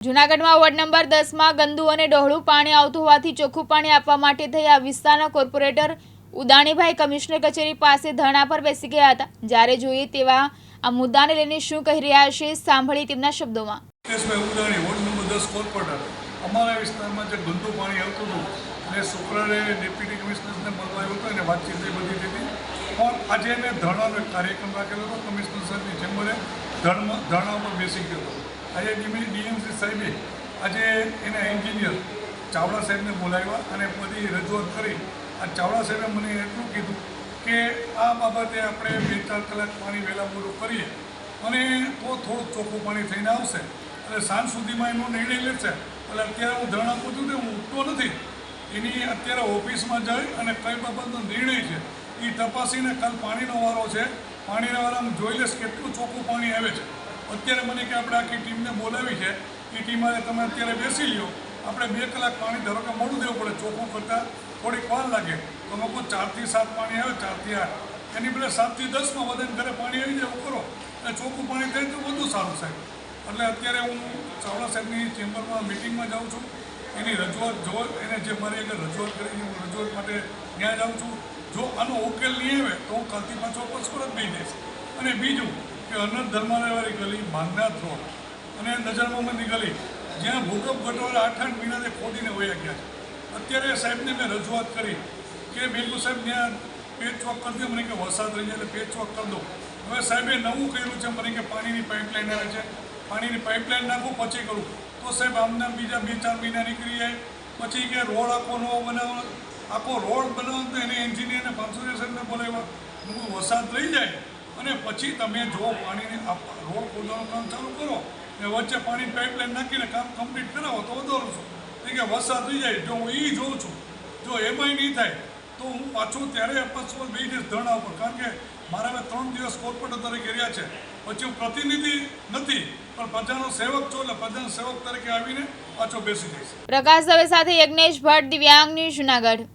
જૂનાગઢમાં ward number 10 માં ગંદુ અને ડહોળું પાણી આવતું હોવાથી ચોખ્ખું પાણી આપવા માટે થઈ આ વિસ્તારના કોર્પોરેટર ઉદાણીભાઈ કમિશનર કચેરી પાસે ધરણા પર બેસી ગયા હતા। જ્યારે જોઈએ તેવા આ મુદ્દાને લઈને શું કહી રહ્યા છે સાંભળી તેમના શબ્દોમાં। ઉદાણી વોર્ડ નંબર 10 કોર્પોરેટર અમારા વિસ્તારમાં જે ગંદુ પાણી આવતું હતું અને શુક્રવારે ડેપ્યુટી કમિશનરને મળવા આવ્યો હતો અને વાતચીત બધી હતી, પણ આજે મેં ધરણાનો કાર્યક્રમ રાખેલો હતો। કમિશનર સાહેબની ચેમ્બરે ધરણા ઉપર બેસી ગયો હતો। આજે ડીએમસી સાહેબે આજે એના એન્જિનિયર ચાવડા સાહેબને બોલાવ્યા અને બધી રજૂઆત કરી। આ ચાવડા સાહેબે મને એટલું કીધું કે આ બાબતે આપણે 2-4 કલાક પાણી વહેલા મોડું કરીએ અને તો થોડુંક ચોખ્ખું પાણી થઈને આવશે અને સાંજ સુધીમાં એનો નિર્ણય લેશે। એટલે અત્યારે હું ધરણા પૂછું ને હું ઉઠતો નથી, એની અત્યારે ઓફિસમાં જઈ અને કઈ બાબતનો નિર્ણય છે એ તપાસીને કાલ પાણીનો વારો છે, પાણીના વારામાં જોઈ લેશ કેટલું ચોખ્ખું પાણી આવે છે। અત્યારે મને કે આપણે આખી ટીમને બોલાવી છે, એ ટીમ માટે તમે અત્યારે બેસી લ્યો, આપણે 2 કલાક પાણી ધારો કે મોડું દેવું પડે, ચોખ્ખું કરતાં થોડીક વાર લાગે તો લોકો 4 થી 7 પાણી આવે, 4 થી 8 એની બદલે 7 થી 10માં બધાને ઘરે પાણી આવી જાય એવું કરો અને ચોખ્ખું પાણી થાય તો વધુ સારું સાહેબ। એટલે અત્યારે હું ચાવડા સાહેબની ચેમ્બરમાં મિટિંગમાં જાઉં છું, એની રજૂઆત જો એને જે મારી આગળ રજૂઆત કરી હું રજૂઆત માટે ત્યાં જાઉં છું। જો આનો ઉકેલ નહીં આવે તો હું કાલથી પાછો પરસ્પર જ જઈશ। અને બીજું કે અનંત ધર્માવાળી ગલી, માંગનાથ રોડ અને નજર મોહમ્મદની ગલી જ્યાં ભૂકંપ ગટવાળા 8-8 મહિનાથી ખોદીને વયા ગયા છે। અત્યારે સાહેબને મેં રજૂઆત કરી કે બિલકુલ સાહેબ ત્યાં પેચવર્ક કરી દો, મને કે વરસાદ રહી જાય એટલે પેચવર્ક કરી દો। હવે સાહેબે નવું કર્યું છે, મને કે પાણીની પાઇપલાઇન આવે છે, પાણીની પાઇપલાઇન નાખું પછી કરું તો સાહેબ આમના બીજા 2-4 મહિના નીકળી જાય। પછી કે રોડ આખો નવો બનાવો, આખો રોડ બનાવો તો એને એન્જિનિયરને 500 સાહેબને બોલાવ્યા, વરસાદ રહી જાય અને પછી તમે જો પાણીને રોડ ખોદવાનું કામ ચાલુ કરો ને વચ્ચે પાણી પાઇપલાઇન નાખીને કામ કમ્પ્લીટ કરાવો તો વધારો છો। કે વરસાદ થઈ જાય જો હું એ જોઉં છું, જો એમાંય નહીં થાય તો હું પાછું ત્યારે પાછું 2 દિવસ ધરણા ઉપર, કારણ કે મારા હવે 3 દિવસ કોર્પોરેટર તરીકે રહ્યા છે, પછી હું પ્રતિનિધિ નથી પણ પ્રજાનો સેવક છું, એટલે પ્રજાના સેવક તરીકે આવીને પાછો બેસી જઈશ। પ્રકાશ દવે સાથે યજ્ઞેશ ભટ્ટ, દિવ્યાંગ ન્યૂઝ, જૂનાગઢ।